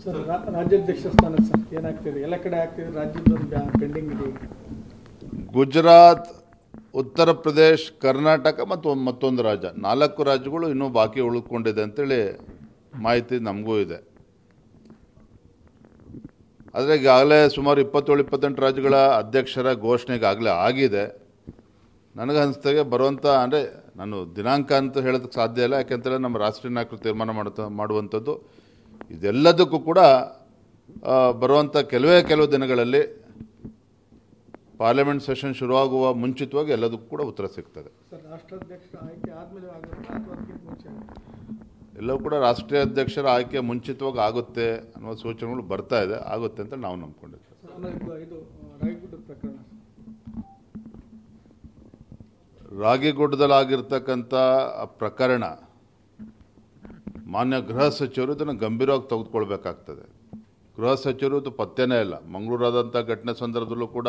Sir ರಾಜ್ಯಾಧ್ಯಕ್ಷ ಸ್ಥಾನ sir ಏನಾಗ್ತಿದೆ? ಎಲ್ಲ ಕಡೆ ಆಗ್ತಿದೆ, ರಾಜ್ಯದ ಪೆಂಡಿಂಗ್ ಇದೆ. ಗುಜರಾತ್, ಉತ್ತರ ಪ್ರದೇಶ್, ಕರ್ನಾಟಕ ಮತ್ತು ಮತ್ತೊಂದು ರಾಜ್ಯ, 4 ರಾಜ್ಯಗಳು ಇನ್ನೂ ಬಾಕಿ ಉಳಿದುಕೊಂಡಿದೆ ಅಂತೇಳಿ ಮಾಹಿತಿ ನಮಗೂ ಇದೆ. ಆದರೆ ಈಗಾಗಲೇ ಸುಮಾರು 27-28 ರಾಜ್ಯಗಳ ಅಧ್ಯಕ್ಷರ ಘೋಷಣೆಗಾಗಲೇ ಆಗಿದೆ. ನನಗನ್ನಿಸ್ದಾಗೆ ಬರುವಂಥ, ಅಂದರೆ ನಾನು ದಿನಾಂಕ ಅಂತ ಹೇಳೋದಕ್ಕೆ ಸಾಧ್ಯ ಇಲ್ಲ, ಯಾಕೆಂತೇಳಿ ನಮ್ಮ ರಾಷ್ಟ್ರೀಯ ನಾಯಕರು ತೀರ್ಮಾನ ಮಾಡುವಂಥದ್ದು. ಇದೆಲ್ಲದಕ್ಕೂ ಕೂಡ ಬರುವಂಥ ಕೆಲವು ದಿನಗಳಲ್ಲಿ ಪಾರ್ಲಿಮೆಂಟ್ ಸೆಷನ್ ಶುರುವಾಗುವ ಮುಂಚಿತವಾಗಿ ಎಲ್ಲದಕ್ಕೂ ಕೂಡ ಉತ್ತರ ಸಿಗ್ತದೆ. ಎಲ್ಲವೂ ಕೂಡ ರಾಷ್ಟ್ರೀಯ ಅಧ್ಯಕ್ಷರ ಆಯ್ಕೆ ಮುಂಚಿತವಾಗಿ ಆಗುತ್ತೆ ಅನ್ನೋ ಸೂಚನೆಗಳು ಬರ್ತಾ ಇದೆ. ಆಗುತ್ತೆ ಅಂತ ನಾವು ನಂಬ್ಕೊಂಡಿದ್ದೀವಿ. ರಾಗಿಗುಡ್ಡದಲ್ಲಾಗಿರ್ತಕ್ಕಂಥ ಪ್ರಕರಣ ಮಾನ್ಯ ಗೃಹ ಸಚಿವರು ಇದನ್ನು ಗಂಭೀರವಾಗಿ ತೆಗೆದುಕೊಳ್ಬೇಕಾಗ್ತದೆ. ಗೃಹ ಸಚಿವರು ಇದು ಪತ್ತೆನೇ ಇಲ್ಲ. ಮಂಗಳೂರಾದಂಥ ಘಟನೆ ಸಂದರ್ಭದಲ್ಲೂ ಕೂಡ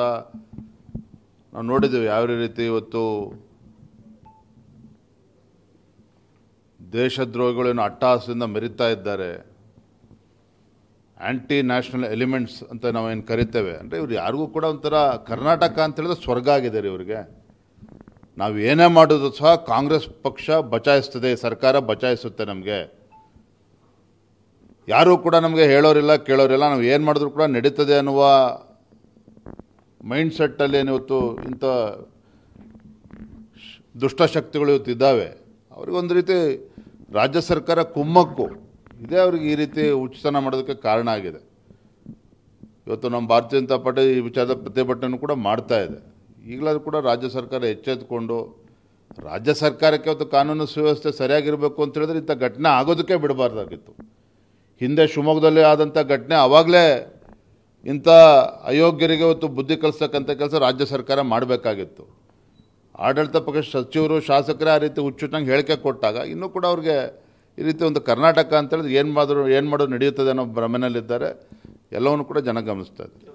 ನಾವು ನೋಡಿದ್ದೀವಿ ಯಾವ ರೀತಿ ಇವತ್ತು ದೇಶದ್ರೋಹಿಗಳೇನು ಅಟ್ಟಹಾಸದಿಂದ ಮೆರಿತಾ ಇದ್ದಾರೆ. ಆ್ಯಂಟಿ ನ್ಯಾಷನಲ್ ಎಲಿಮೆಂಟ್ಸ್ ಅಂತ ನಾವೇನು ಕರಿತೇವೆ, ಅಂದರೆ ಇವ್ರು ಯಾರಿಗೂ ಕೂಡ ಒಂಥರ ಕರ್ನಾಟಕ ಅಂತ ಹೇಳಿದ್ರೆ ಸ್ವರ್ಗ ಆಗಿದೆ ರೀ ಇವರಿಗೆ. ನಾವು ಏನೇ ಮಾಡೋದು ಸಹ ಕಾಂಗ್ರೆಸ್ ಪಕ್ಷ ಬಚಾಯಿಸ್ತದೆ, ಸರ್ಕಾರ ಬಚಾಯಿಸುತ್ತೆ. ನಮಗೆ ಯಾರೂ ಕೂಡ ನಮಗೆ ಹೇಳೋರಿಲ್ಲ ಕೇಳೋರಿಲ್ಲ, ನಾವು ಏನು ಮಾಡಿದ್ರು ಕೂಡ ನಡೀತದೆ ಅನ್ನುವ ಮೈಂಡ್ಸೆಟ್ಟಲ್ಲಿ ಏನಿವತ್ತು ಇಂಥ ದುಷ್ಟಶಕ್ತಿಗಳು ಇವತ್ತು ಇದ್ದಾವೆ. ಅವ್ರಿಗೊಂದು ರೀತಿ ರಾಜ್ಯ ಸರ್ಕಾರ ಕುಮ್ಮಕ್ಕು ಇದೇ ಅವ್ರಿಗೆ ಈ ರೀತಿ ಉಚಿತನ ಮಾಡೋದಕ್ಕೆ ಕಾರಣ ಆಗಿದೆ. ಇವತ್ತು ನಮ್ಮ ಭಾರತೀಯ ಜನತಾ ಪಾರ್ಟಿ ಈ ವಿಚಾರದ ಪ್ರತಿಭಟನೆ ಕೂಡ ಮಾಡ್ತಾ ಇದೆ. ಈಗಲಾದ್ರೂ ಕೂಡ ರಾಜ್ಯ ಸರ್ಕಾರ ಎಚ್ಚೆತ್ತುಕೊಂಡು, ರಾಜ್ಯ ಸರ್ಕಾರಕ್ಕೆ ಇವತ್ತು ಕಾನೂನು ಸುವ್ಯವಸ್ಥೆ ಸರಿಯಾಗಿರಬೇಕು ಅಂತ ಹೇಳಿದ್ರೆ ಇಂಥ ಘಟನೆ ಆಗೋದಕ್ಕೆ ಬಿಡಬಾರ್ದಾಗಿತ್ತು. ಹಿಂದೆ ಶಿವಮೊಗ್ಗದಲ್ಲಿ ಆದಂಥ ಘಟನೆ, ಆವಾಗಲೇ ಇಂಥ ಅಯೋಗ್ಯರಿಗೆ ಇವತ್ತು ಬುದ್ಧಿ ಕಲಿಸ್ತಕ್ಕಂಥ ಕೆಲಸ ರಾಜ್ಯ ಸರ್ಕಾರ ಮಾಡಬೇಕಾಗಿತ್ತು. ಆಡಳಿತ ಪಕ್ಷ ಸಚಿವರು, ಶಾಸಕರೇ ಆ ರೀತಿ ಹುಚ್ಚುಟ್ಟಂಗೆ ಹೇಳಿಕೆ ಕೊಟ್ಟಾಗ ಇನ್ನೂ ಕೂಡ ಅವ್ರಿಗೆ ಈ ರೀತಿ ಒಂದು ಕರ್ನಾಟಕ ಅಂತೇಳಿದ್ರೆ ಏನು ಮಾಡೋದು ನಡೆಯುತ್ತದೆ ಅನ್ನೋ ಭ್ರಮೆನಲ್ಲಿದ್ದಾರೆ. ಎಲ್ಲವನ್ನು ಕೂಡ ಜನ ಗಮನಿಸ್ತಾ ಇದ್ದಾರೆ.